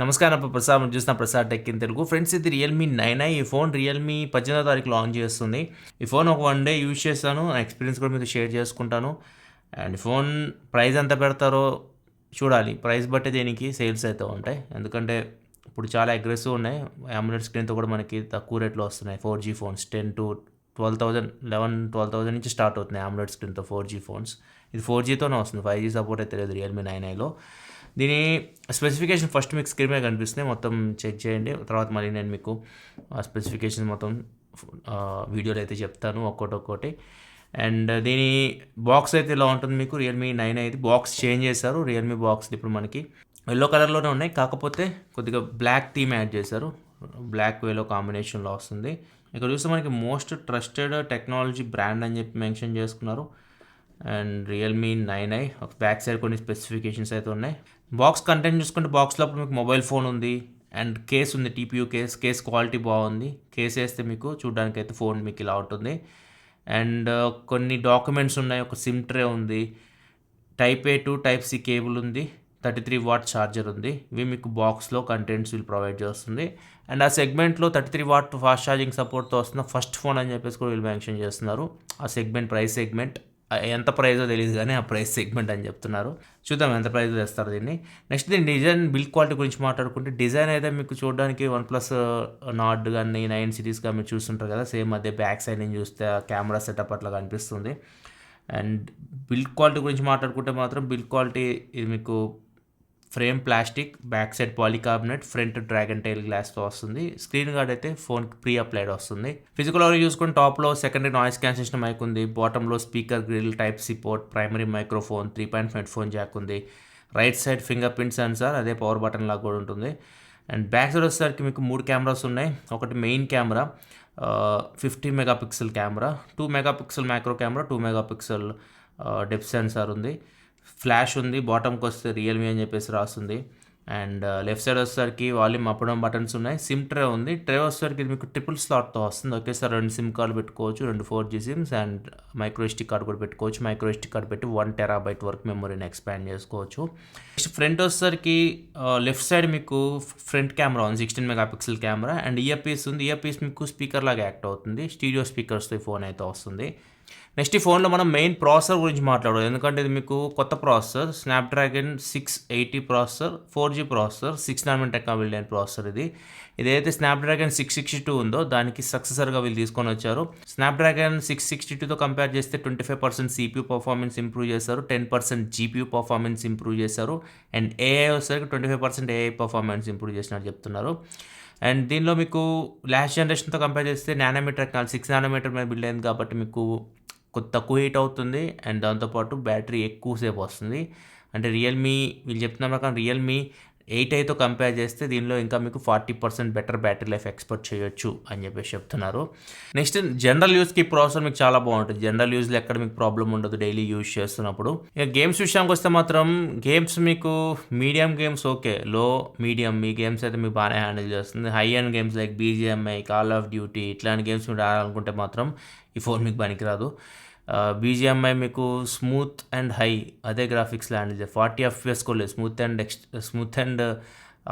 నమస్కారం ప్రసాద్ చూసిన Prasad tech in Telugu friends. ఇది రియల్మీ 9i. ఈ ఫోన్ రియల్మీ 18వ తారీఖు లాంచ్ చేస్తుంది. ఈ ఫోన్ ఒక 1 డే యూజ్ చేస్తాను, నా ఎక్స్పీరియన్స్ కూడా మీతో షేర్ చేసుకుంటాను. అండ్ ఫోన్ ప్రైస్ ఎంత పెడతారో చూడాలి. ప్రైస్ బట్టి దీనికి సేల్స్ అయితే ఉంటాయి, ఎందుకంటే ఇప్పుడు చాలా అగ్రెసివ్ ఉన్నాయి. AMOLED స్క్రీన్తో కూడా మనకి తక్కువ రేట్లో వస్తున్నాయి 4G ఫోన్స్. 10 to 12,000, 11-12,000 నుంచి స్టార్ట్ అవుతున్నాయి AMOLED స్క్రీన్తో 4G ఫోన్స్. ఇది 4Gతోనే వస్తుంది, 5G సపోర్ట్ అయితే లేదు రియల్మీ 9iలో. దీని స్పెసిఫికేషన్ ఫస్ట్ మీకు స్క్రీన్ మీద కనిపిస్తున్నాయి, మొత్తం చెక్ చేయండి. తర్వాత మళ్ళీ నేను మీకు ఆ స్పెసిఫికేషన్ మొత్తం వీడియోలో అయితే చెప్తాను ఒక్కొక్కటి. అండ్ దీని బాక్స్ అయితే ఇలా ఉంటుంది. మీకు రియల్మీ 9 అయితే బాక్స్ చేంజ్ చేశారు. రియల్మీ బాక్స్ ఇప్పుడు మనకి ఎల్లో కలర్లోనే ఉన్నాయి, కాకపోతే కొద్దిగా బ్లాక్ థీమ్ యాడ్ చేశారు. బ్లాక్ వేలో కాంబినేషన్లో వస్తుంది. ఇక్కడ చూస్తే మనకి మోస్ట్ ట్రస్టెడ్ టెక్నాలజీ బ్రాండ్ అని చెప్పి మెన్షన్ చేసుకున్నారు. And Realme 9i back side కొన్ని స్పెసిఫికేషన్స్ అయితే ఉన్నాయి. బాక్స్ కంటెంట్ చూసుకుంటే బాక్స్ లోపల మీకు మొబైల్ ఫోన్ ఉంది అండ్ కేస్ ఉంది, TPU కేస్ క్వాలిటీ బాగుంది. కేస్ వేస్తే మీకు చూడడానికి అయితే ఫోన్ మీకు ఇలా ఉంటుంది. అండ్ కొన్ని డాక్యుమెంట్స్ ఉన్నాయి, ఒక సిమ్ ట్రే ఉంది, Type A to Type C cable ఉంది, 33 వాట్ ఛార్జర్ ఉంది. ఇవి మీకు బాక్స్లో కంటెంట్స్ వీళ్ళు ప్రొవైడ్ చేస్తుంది. అండ్ ఆ సెగ్మెంట్లో 33 వాట్ ఫాస్ట్ ఛార్జింగ్ సపోర్ట్తో వస్తున్న ఫస్ట్ ఫోన్ అని చెప్పేసి కూడా వీళ్ళు మెన్షన్ చేస్తున్నారు. ఆ సెగ్మెంట్ ప్రైస్ సెగ్మెంట్ ఎంత ప్రైజో తెలియదు, కానీ ఆ ప్రైస్ సెగ్మెంట్ అని చెప్తున్నారు. చూద్దాం ఎంత ప్రైస్ తెస్తారు దీన్ని. నెక్స్ట్ దీని డిజైన్ బిల్డ్ క్వాలిటీ గురించి మాట్లాడుకుంటే, డిజైన్ అయితే మీకు చూడడానికి OnePlus నార్డ్ కానీ 9 సిరీస్ కానీ మీరు చూస్తుంటారు కదా, సేమ్ అదే బ్యాక్ సైడ్ నుంచి చూస్తే కెమెరా సెటప్ అట్లా కనిపిస్తుంది. అండ్ బిల్డ్ క్వాలిటీ గురించి మాట్లాడుకుంటే మాత్రం బిల్డ్ క్వాలిటీ ఇది మీకు frame plastic, back side polycarbonate, front dragon tail గ్లాస్తో వస్తుంది. స్క్రీన్ గార్డ్ అయితే ఫోన్కి ప్రీ అప్లైడ్ వస్తుంది. ఫిజికల్ ఆడియో చూసుకుని టాప్లో సెకండరీ నాయిస్ క్యాన్సిలేషన్ మైక్ ఉంది, బాటంలో speaker grill, Type C port, primary microphone, 3.5 headphone jack ఉంది. Right side finger print sensor, అదే పవర్ బటన్ లాగా కూడా ఉంటుంది. అండ్ బ్యాక్ సైడ్ వచ్చేసరికి మీకు 3 కెమెరాస్ ఉన్నాయి. ఒకటి main camera 50 megapixel camera, 2 megapixel macro camera, 2 megapixel depth censor ఉంది. ఫ్లాష్ ఉంది. బాటంకి వస్తే రియల్మీ అని చెప్పేసి రాస్తుంది. అండ్ లెఫ్ట్ సైడ్ వచ్చేసరికి వాల్యూమ్ అప్ డౌన్ బటన్స్ ఉన్నాయి. సిమ్ ట్రే ఉంది. ట్రే వచ్చేసరికి ఇది మీకు ట్రిపుల్ స్లాట్తో వస్తుంది. ఒకేసారి 2 సిమ్ కార్డు పెట్టుకోవచ్చు, 2 4G SIMs and micro SD card కూడా పెట్టుకోవచ్చు. మైక్రో SD కార్డు పెట్టి 1 TB వరకు మెమరీని ఎక్స్పాండ్ చేసుకోవచ్చు. నెక్స్ట్ ఫ్రంట్ వచ్చేసరికి లెఫ్ట్ సైడ్ మీకు ఫ్రంట్ కెమెరా ఉంది, 16 megapixel camera. And earpiece ఉంది. ఇయర్ పీస్ మీకు స్పీకర్ లాగా యాక్ట్ అవుతుంది. స్టీరియో స్పీకర్స్తో ఈ ఫోన్ అయితే వస్తుంది. నెక్స్ట్ ఈ ఫోన్లో మనం మెయిన్ ప్రాసెసర్ గురించి మాట్లాడదు, ఎందుకంటే ఇది మీకు కొత్త processor, Snapdragon 680 processor, 4G processor, 6nm technology processor. ఇదైతే స్నాప్డ్రాగన్ 662 ఉందో దానికి సక్సెసర్గా వీళ్ళు తీసుకొని వచ్చారు. స్నాప్డ్రాగన్ 662తో కంపేర్ చేస్తే 25% CPU పర్ఫార్మెన్స్ ఇంప్రూవ్ చేశారు, 10% GPU పర్ఫార్మెన్స్ ఇంప్రూవ్ చేశారు. అండ్ AI వచ్చేసరికి 25% AI పర్ఫార్మెన్స్ ఇంప్రూవ్ చేసినట్టు చెప్తున్నారు. అండ్ దీనిలో మీకు లాస్ట్ జనరేషన్తో కంపేర్ చేస్తే నానోమీటర్ టెక్నాలజీ 6nm మీద బిల్డ్ అయింది కాబట్టి మీకు తక్కువ హీట్ అవుతుంది. అండ్ దాంతోపాటు బ్యాటరీ ఎక్కువసేపు వస్తుంది. అంటే రియల్మీ వీళ్ళు చెప్తున్న ప్రకారం రియల్మీ 8iతో కంపేర్ చేస్తే దీనిలో ఇంకా మీకు 40% బెటర్ బ్యాటరీ లైఫ్ ఎక్స్పెక్ట్ చేయొచ్చు అని చెప్పేసి చెప్తున్నారు. నెక్స్ట్ జనరల్ యూస్కి ప్రాసెసర్ మీకు చాలా బాగుంటుంది. జనరల్ యూజ్లో ఎక్కడ మీకు ప్రాబ్లం ఉండదు డైలీ యూజ్ చేస్తున్నప్పుడు. ఇక గేమ్స్ విషయానికి వస్తే మాత్రం గేమ్స్ మీకు మీడియం గేమ్స్ ఓకే, లో మీడియం మీ గేమ్స్ అయితే మీకు బాగానే హ్యాండిల్ చేస్తుంది. High and games like BGMI, call of duty ఇట్లాంటి గేమ్స్ మీరు ఆడాలనుకుంటే మాత్రం ఈ ఫోన్ మీకు పనికిరాదు. BGMI మీకు స్మూత్ అండ్ హై అదే గ్రాఫిక్స్లో హ్యాండిల్ చేయాలి. 40 FPS కూడా లేదు, స్మూత్ అండ్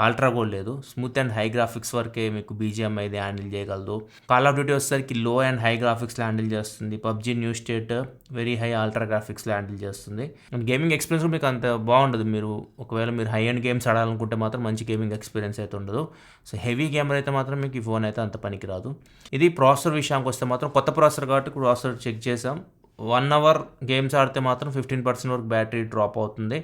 అల్ట్రా కూడా లేదు. స్మూత్ అండ్ హై గ్రాఫిక్స్ వరకే మీకు BGMI ఇది హ్యాండిల్ చేయగలదు. కాల్ ఆఫ్ డ్యూటీ వచ్చేసరికి లో అండ్ హై గ్రాఫిక్స్లో హ్యాండిల్ చేస్తుంది. PUBG new state very high ultra గ్రాఫిక్స్లో హ్యాండిల్ చేస్తుంది. అండ్ గేమింగ్ ఎక్స్పీరియన్స్ మీకు అంత బాగుండదు. ఒకవేళ మీరు హై అండ్ గేమ్స్ ఆడాలనుకుంటే మాత్రం మంచి గేమింగ్ ఎక్స్పీరియన్స్ అయితే ఉండదు. సో హెవీ గేమర్ అయితే మాత్రం మీకు ఈ ఫోన్ అయితే అంత పనికిరాదు. ఇది ప్రాసెసర్ విషయానికి వస్తే మాత్రం కొత్త ప్రాసెసర్ కాబట్టి ప్రాసెసర్ చెక్ చేసాం. 1 అవర్ గేమ్స్ ఆడితే మాత్రం 15% వరకు బ్యాటరీ డ్రాప్ అవుతుంది.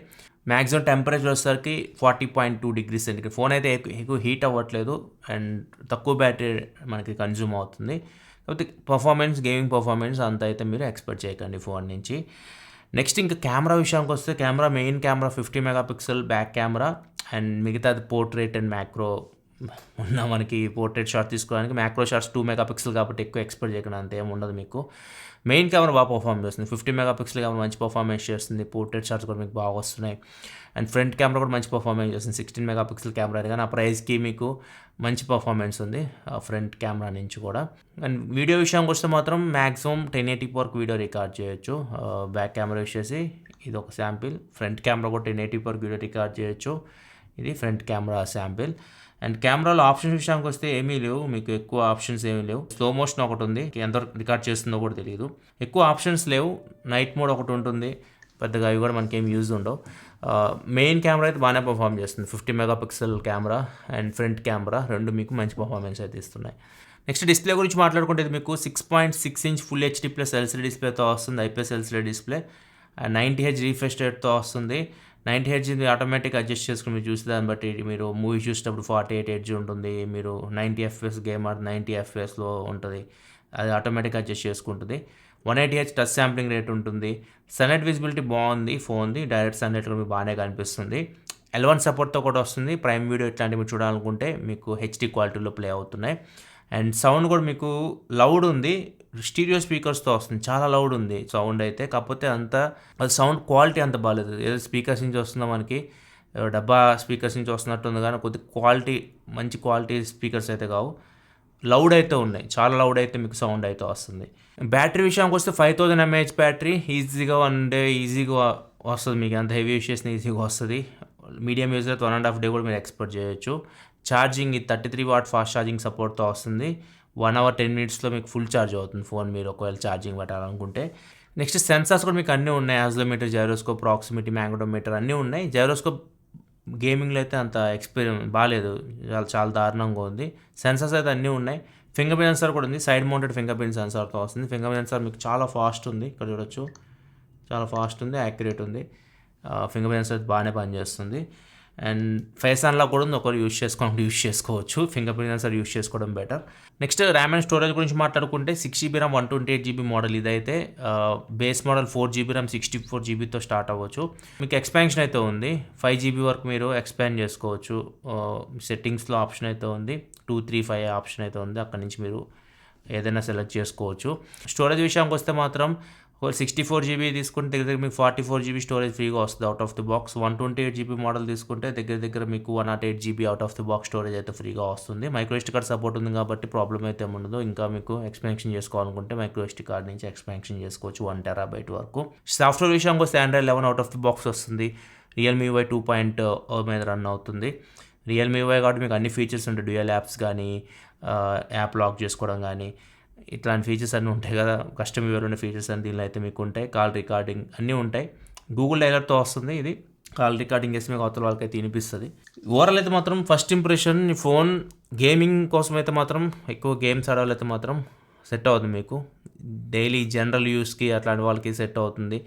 మ్యాక్సిమం టెంపరేచర్ వచ్చేసరికి 40.2 degrees సెంటిగ్రేడ్. ఫోన్ అయితే ఎక్కువ హీట్ అవ్వట్లేదు అండ్ తక్కువ బ్యాటరీ మనకి కన్జ్యూమ్ అవుతుంది. కాకపోతే గేమింగ్ పర్ఫార్మెన్స్ అంత అయితే మీరు ఎక్స్పెక్ట్ చేయకండి ఫోన్ నుంచి. నెక్స్ట్ ఇంకా కెమెరా విషయానికి వస్తే main camera 50 megapixel back camera and మిగతాది పోర్ట్రేట్ అండ్ మ్యాక్రో మనకి పోర్ట్రేట్ షాట్ తీసుకోవడానికి. మ్యాక్రో షాట్స్ 2 మెగాపిక్సెల్ కాబట్టి ఎక్కువ ఎక్స్పెక్ట్ చేయకుండా అంత ఏమి ఉండదు మీకు. మెయిన్ కెమెరా బాగా పర్ఫార్మ్ చేస్తుంది. 50 మెగాపిక్సెల్ కెమెరా మంచి పర్ఫార్మెన్స్ చేస్తుంది. పోర్ట్రేట్ షాట్స్ కూడా మీకు బాగా వస్తున్నాయి. అండ్ ఫ్రంట్ కెమెరా కూడా మంచి పర్ఫార్మెన్స్ చేస్తుంది. 16 మెగాపిక్సెల్ కెమెరా కానీ ఆ ప్రైస్కి మీకు మంచి పర్ఫార్మెన్స్ ఉంది ఫ్రంట్ కెమెరా నుంచి కూడా. అండ్ వీడియో విషయానికి వస్తే మాత్రం మ్యాక్సిమం 1080p వరకు వీడియో రికార్డ్ చేయొచ్చు. బ్యాక్ కెమెరా వచ్చేసి ఇది ఒక శాంపిల్. ఫ్రంట్ కెమెరా కూడా 1080p వరకు వీడియో రికార్డ్ చేయొచ్చు. ఇది ఫ్రంట్ కెమెరా శాంపిల్. అండ్ కెమెరాలో ఆప్షన్స్ విషయానికి వస్తే ఏమీ లేవు, మీకు ఎక్కువ ఆప్షన్స్ ఏమీ లేవు. స్లో మోషన్ ఒకటి ఉంది, ఎంతవరకు రికార్డ్ చేస్తుందో కూడా తెలియదు. ఎక్కువ ఆప్షన్స్ లేవు. నైట్ మోడ్ ఒకటి ఉంటుంది, పెద్దగా అవి కూడా మనకేం యూజ్ ఉండవు. మెయిన్ కెమెరా అయితే బాగానే పర్ఫామ్ చేస్తుంది. 50 megapixel camera and front camera రెండు మీకు మంచి పర్ఫార్మెన్స్ అయితే ఇస్తున్నాయి. నెక్స్ట్ డిస్ప్లే గురించి మాట్లాడుకుంటే ఇది మీకు 6.6 inch full HD plus LCD డిస్ప్లేతో వస్తుంది. IPS LCD display 90Hz refresh రేట్తో వస్తుంది. 90Hz ఆటోమేటిక్ అడ్జస్ట్ చేసుకుని మీరు చూసే దాన్ని బట్టి మీరు మూవీ చూసేటప్పుడు 48Hz ఉంటుంది, మీరు 90 FPS గేమ్ ఆడితే 90 FPSలో ఉంటుంది, అది ఆటోమేటిక్ అడ్జస్ట్ చేసుకుంటుంది. 180Hz టచ్ శాంప్లింగ్ రేట్ ఉంటుంది. సన్లైట్ విజిబిలిటీ బాగుంది ఫోన్ది, డైరెక్ట్ సన్లైట్లో మీకు బాగానే కనిపిస్తుంది. L1 సపోర్ట్తో కూడా వస్తుంది. ప్రైమ్ వీడియో ఇట్లాంటివి మీరు చూడాలనుకుంటే మీకు హెచ్డీ క్వాలిటీలో ప్లే అవుతున్నాయి. అండ్ సౌండ్ కూడా మీకు లౌడ్ ఉంది, స్టీరియో స్పీకర్స్తో వస్తుంది, చాలా లౌడ్ ఉంది సౌండ్ అయితే. కాకపోతే అంత అది సౌండ్ క్వాలిటీ అంత బాగాలేదు. ఏదో స్పీకర్స్ నుంచి వస్తుందో మనకి డబ్బా స్పీకర్స్ నుంచి వస్తున్నట్టుంది, కానీ కొద్ది క్వాలిటీ మంచి క్వాలిటీ స్పీకర్స్ అయితే కావు. లౌడ్ అయితే ఉన్నాయి, చాలా లౌడ్ అయితే మీకు సౌండ్ అయితే వస్తుంది. బ్యాటరీ విషయానికి వస్తే 5000 mAh బ్యాటరీ ఈజీగా 1 డే ఈజీగా వస్తుంది, మీకు అంత హెవీ యూస్ చేసిన ఈజీగా వస్తుంది. మీడియం యూజ్ అయితే 1.5 డే కూడా మీరు ఎక్స్పెక్ట్ చేయొచ్చు. ఛార్జింగ్ ఇది 33 వాట్ ఫాస్ట్ ఛార్జింగ్ సపోర్ట్తో వస్తుంది. 1 అవర్ 10 మినిట్స్లో మీకు ఫుల్ ఛార్జ్ అవుతుంది ఫోన్, మీరు ఒకవేళ ఛార్జింగ్ పెట్టాలనుకుంటే. నెక్స్ట్ సెన్సార్స్ కూడా మీకు అన్నీ ఉన్నాయి. యాక్సిలరోమీటర్, గైరోస్కోప్, ప్రాక్సిమిటీ, మ్యాగ్నెటోమీటర్ అన్నీ ఉన్నాయి. గైరోస్కోప్ గేమింగ్లో అయితే అంత ఎక్స్పీరియన్స్ బాగాలేదు, చాలా చాలా దారుణంగా ఉంది. సెన్సార్స్ అయితే అన్నీ ఉన్నాయి. ఫింగర్ ప్రింట్ సెన్సార్ కూడా ఉంది, సైడ్ మౌంటెడ్ ఫింగర్ ప్రింట్ సెన్సార్తో వస్తుంది. ఫింగర్ ప్రింట్ సెన్సార్ మీకు చాలా ఫాస్ట్ ఉంది, ఇక్కడ చూడొచ్చు, చాలా ఫాస్ట్ ఉంది, యాక్యురేట్ ఉంది. ఫింగర్ ప్రింట్ సెన్సార్ బాగానే పనిచేస్తుంది. అండ్ ఫేస్ అన్లాక్ కూడా ఉంది, ఒకరు యూస్ చేసుకోవచ్చు. ఫింగర్ ప్రింట్ సెన్సార్ యూస్ చేసుకోవడం better. Next RAM and storage గురించి మాట్లాడుకుంటే 6GB ర్యామ్ 128GB మోడల్ ఇదైతే. బేస్ మోడల్ 4GB ర్యామ్ 64GBతో స్టార్ట్ అవ్వచ్చు. మీకు ఎక్స్పాన్షన్ అయితే ఉంది, 5GB వరకు మీరు ఎక్స్పాండ్ చేసుకోవచ్చు. సెట్టింగ్స్లో ఆప్షన్ అయితే ఉంది, 235 ఆప్షన్ అయితే ఉంది, అక్కడ నుంచి మీరు ఏదైనా సెలెక్ట్ చేసుకోవచ్చు. స్టోరేజ్ విషయానికి వస్తే మాత్రం 64GB తీసుకుంటే దగ్గర మీకు 44GB స్టోరేజ్ ఫ్రీగా వస్తుంది out of the box. 128GB model తీసుకుంటే దగ్గర మీకు 108GB out of the box storage అయితే ఫ్రీగా వస్తుంది. మైక్రో SD కార్డ్ సపోర్ట్ ఉంది కాబట్టి ప్రాబ్లం అయితే ఉండదు. ఇంకా మీకు ఎక్స్పాన్షన్ చేసుకోవాలనుకుంటే మైక్రో SD కార్డ్ నుంచి ఎక్స్పాన్షన్ చేసుకోవచ్చు 1TB వరకు. సాఫ్ట్వేర్ విషయానికి వస్తే Android 11 out of the box వస్తుంది. Realme UI 2.0 మీద రన్ అవుతుంది. Realme UI కాబట్టి మీకు అన్ని ఫీచర్స్ ఉంటాయి, డ్యూయల్ యాప్స్ కానీ, యాప్ లాక్ చేసుకోవడం కానీ, ఇట్లాంటి ఫీచర్స్ అన్నీ ఉంటాయి కదా, కస్టమ్ వ్యూవర్ ఉండే ఫీచర్స్ అన్ని దీనిలో అయితే మీకు ఉంటాయి. కాల్ రికార్డింగ్ అన్నీ ఉంటాయి. గూగుల్ డైలర్తో వస్తుంది ఇది, కాల్ రికార్డింగ్ చేసి మీకు అవతల వాళ్ళకైతే వినిపిస్తుంది. ఓవరాల్ అయితే మాత్రం ఫస్ట్ ఇంప్రెషన్, ఈ ఫోన్ గేమింగ్ కోసం అయితే మాత్రం, ఎక్కువ గేమ్స్ ఆడాలైతే మాత్రం సెట్ అవుతుంది మీకు. డైలీ జనరల్ యూస్కి అట్లాంటి వాళ్ళకి సెట్ అవుతుంది.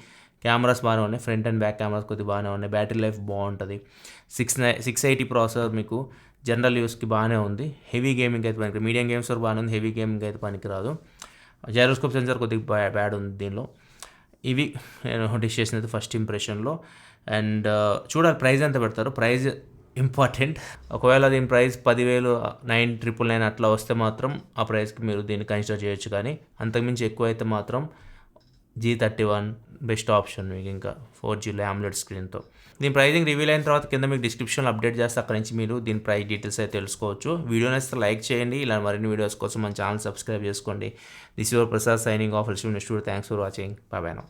కెమెరాస్ బాగానే ఉన్నాయి, ఫ్రంట్ అండ్ బ్యాక్ కెమెరాస్ కొద్దిగా బాగానే ఉన్నాయి. బ్యాటరీ లైఫ్ బాగుంటుంది. 680 ప్రాసెసర్ మీకు జనరల్ యూస్కి బాగానే ఉంది. హెవీ గేమింగ్ అయితే పనికి, మీడియం గేమ్స్ వరకు బాగానే ఉంది, హెవీ గేమింగ్ అయితే పనికిరాదు. గైరోస్కోప్ సెన్సార్ కొద్దిగా బ్యాడ్ ఉంది దీనిలో. ఇవి నేను డిష్ చేసినది ఫస్ట్ ఇంప్రెషన్లో. అండ్ చూడాలి ప్రైస్ ఎంత పెడతారు, ప్రైస్ ఇంపార్టెంట్. ఒకవేళ దీని ప్రైస్ 10,000 9,999 అట్లా వస్తే మాత్రం ఆ ప్రైస్కి మీరు దీన్ని కన్సిడర్ చేయొచ్చు. కానీ అంతకుమించి ఎక్కువ అయితే మాత్రం G31 బెస్ట్ ఆప్షన్ మీకు, ఇంకా 4Gలో AMOLED స్క్రీన్తో. దీని ప్రైజింగ్ రివీల్ అయిన తర్వాత కింద మీకు డిస్క్రిప్షన్లో అప్డేట్ చేస్తే అక్కడ నుంచి మీరు దీని ప్రైస్ డీటెయిల్స్ అయితే తెలుసుకోవచ్చు. వీడియో నచ్చితే లైక్ చేయండి. ఇలా మరిన్ని వీడియోస్ కోసం మన ఛానల్ సబ్స్క్రైబ్ చేసుకోండి. This your Prasad signing off. Next video. Thanks for watching. By by now.